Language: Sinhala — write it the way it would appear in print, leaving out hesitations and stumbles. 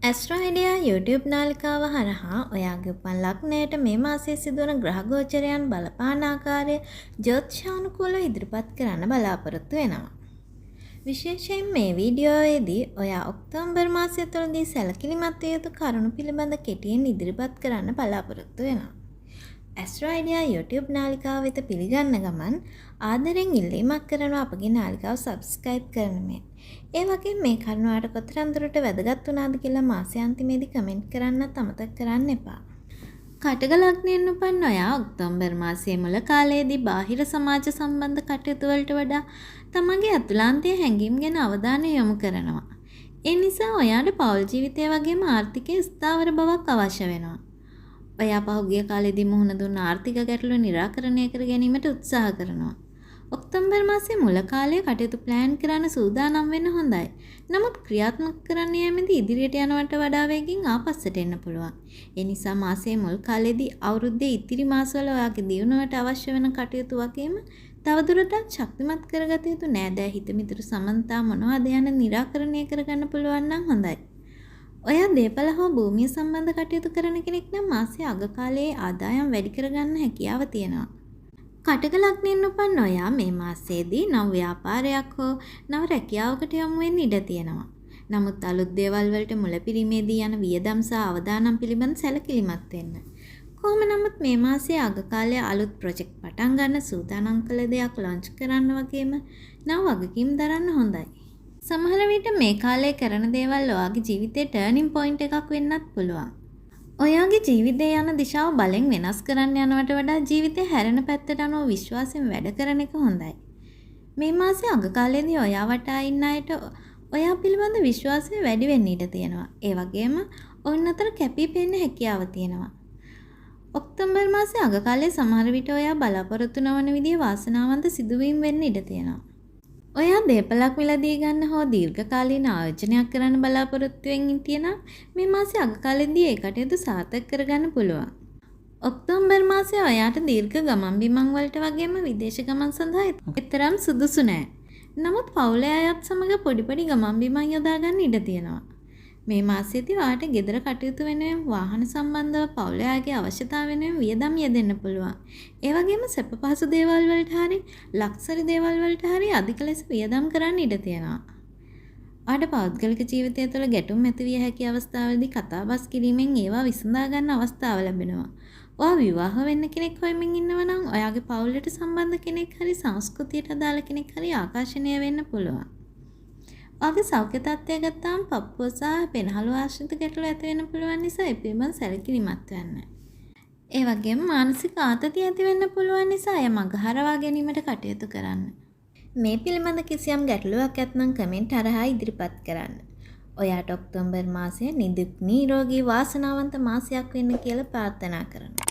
ඇස්ට්‍රෝ අයිඩියා YouTube නාලිකාව හරහා ඔයාගේ උපන් ලග්නයට මේ මාසයේ සිදුවන ග්‍රහ ගෝචරයන් බලපාන ආකාරය ජ්‍යොතිෂානුකූලව ඉදිරිපත් කරන්න බලාපොරොත්තු වෙනවා. විශේෂයෙන් මේ වීඩියෝවේදී ඔයා ඔක්තෝබර් මාසය තුළදී සැලකිලිමත් විය යුතු කරුණු පිළිබඳ කෙටියෙන් ඉදිරිපත් කරන්න බලාපොරොත්තු වෙනවා. ඇස්ට්‍රෝ අයිඩියා YouTube නාලිකාව වෙත පිළිගන්න ගමන් ආදරෙන් ඉල්ලීමක් කරනවා අපගේ නාලිකාව subscribe කරන මෙන්. ඒ වගේම මේ කරුණ ඔයාලට කොතරම් දුරට වැදගත් වුණාද කියලා මාසය අන්තිමේදී කමෙන්ට් කරන්නත් අමතක කරන්න එපා. කටක ලග්නයෙන් උපන් ඔයා ඔක්තෝබර් මාසයේ මුල කාලයේදී බාහිර සමාජ සම්බන්ධ කටයුතු වලට වඩා තමන්ගේ අතුලාන්තයේ හැඟීම් ගැන අවධානය යොමු කරනවා. ඒ නිසා ඔයාට පෞල් ජීවිතය වගේම ආර්ථිකයේ ස්ථාවර බවක් අවශ්‍ය වෙනවා. ඔයා පහුගිය කාලෙදී මුහුණ දුන්න ආර්ථික ගැටලු निराකරණය කර ගැනීමට උත්සාහ කරනවා. ඔක්තෝබර් මාසයේ මුල කාලයේ කටයුතු ප්ලෑන් කරන්න සූදානම් වෙන්න හොඳයි. නමුත් ක්‍රියාත්මක කරන්න යෑමේදී ඉදිරියට යනවට වඩා වේගෙන් ආපස්සට එන්න පුළුවන්. ඒ නිසා මාසයේ මුල් කාලයේදී අවුරුද්දේ ඉතිරි මාසවල ඔයාගේ දියුණුවට අවශ්‍ය වෙන කටයුතු වගේම තවදුරටත් ශක්තිමත් කරගත යුතු නෑදෑ හිතමිතුරු සමන්තා මොනවද යන निराකරණය කරගන්න පුළුවන් නම් හොඳයි. ඔයා දේපල හෝ භූමිය සම්බන්ධ කටයුතු කරන කෙනෙක් නම් මාසයේ අග කාලයේ ආදායම් වැඩි කරගන්න හැකියාව තියෙනවා. කටක ලග්නයෙන් උපන් ඔයා මේ මාසයේදී නව ව්‍යාපාරයක් හෝ නව රැකියාවකට යොමු වෙන්න ඉඩ තියෙනවා. නමුත් අලුත් දේවල් වලට මුලපිරීමේදී යන වියදම් සහ අවදානම් පිළිබඳ සැලකිලිමත් වෙන්න. කොහොම නමුත් මේ මාසයේ අග කාලයේ අලුත් ප්‍රොජෙක්ට් පටන් ගන්න සූදානම් කළ දෙයක් ලොන්ච් කරන්න වගේම නව වගකීම් දරන්න හොඳයි. සමහර විට මේ කාලේ කරන දේවල් ඔයාගේ ජීවිතේ ටර්නින් පොයින්ට් එකක් වෙන්නත් පුළුවන්. ඔයාගේ ජීවිතේ යන දිශාව බලෙන් වෙනස් කරන්න යනවට වඩා ජීවිතේ හැරෙන පැත්තට අනුව විශ්වාසයෙන් වැඩ කරන එක හොඳයි. මේ මාසේ අග කාලේදී ඔයා වටා ඉන්න අයට ඔයා පිළිබඳ විශ්වාසය වැඩි වෙන්න ඉඩ තියෙනවා. ඒ වගේම ඔවුන් අතර කැපී පෙනෙන හැකියාව තියෙනවා. ඔක්තෝබර් මාසේ අග කාලේ සමහර විට ඔයා බලාපොරොත්තු නොවන විදිහේ වාසනාවන්ත සිදුවීම් වෙන්න ඉඩ තියෙනවා. ඔයා දේපලක් මිලදී ගන්න හෝ දීර්ඝකාලීන ආයෝජනයක් කරන්න බලාපොරොත්තු වෙමින් හිටියනම් මේ මාසේ අග කාලෙදී ඒ කටයුතු සාර්ථක කරගන්න පුළුවන්. ඔක්තෝබර් මාසේ ඔයාට දීර්ඝ ගමන් බිමන් වලට වගේම විදේශ ගමන් සඳහා එතරම් සුදුසු නෑ. නමුත් පවුලේ අයත් සමග පොඩි ගමන් බිමන් යොදා ගන්න ඉඩ තියෙනවා. මේ මාසයේදී ඔයාට ගෙදර කටයුතු වෙනුවෙන් වාහන සම්බන්ධව පවුලේ අයගේ අවශ්‍යතාව වෙනුවෙන් වියදම් යෙදෙන්න පුළුවන්. ඒ වගේම සැප පහසු දේවල් වලට හරි ලක්සරි දේවල් වලට හරි අධික ලෙස වියදම් කරන්න ඉඩ තියෙනවා. ඔයාට පෞද්ගලික ජීවිතය තුළ ගැටුම් ඇති විය හැකි අවස්ථාවලදී කතාබස් කිරීමෙන් ඒවා විසඳා ගන්න අවස්ථාව ලැබෙනවා. ඔයා විවාහ වෙන්න කෙනෙක් හොයමින් ඉන්නවා නම් ඔයාගේ පවුලට සම්බන්ධ කෙනෙක් හරි සංස්කෘතියට අදාළ කෙනෙක් හරි ආකර්ෂණීය වෙන්න පුළුවන්. ඔයාගේ සෞඛ්‍ය තත්ත්වය ගත්තාම පපුව සහ පෙනහළු ආශ්‍රිත ගැටලු ඇති වෙන්න පුළුවන් නිසා ඒ පිළිබඳ සැලකිලිමත් වෙන්න. ඒ වගේම මානසික ආතතිය ඇති වෙන්න පුළුවන් නිසා එය මගහරවා ගැනීමට කටයුතු කරන්න. මේ පිළිබඳ කිසියම් ගැටලුවක් ඇත්නම් කමෙන්ට් හරහා ඉදිරිපත් කරන්න. ඔයාට ඔක්තෝබර් මාසය නිදුක් නිරෝගී වාසනාවන්ත මාසයක් වෙන්න කියලා ප්‍රාර්ථනා කරනවා.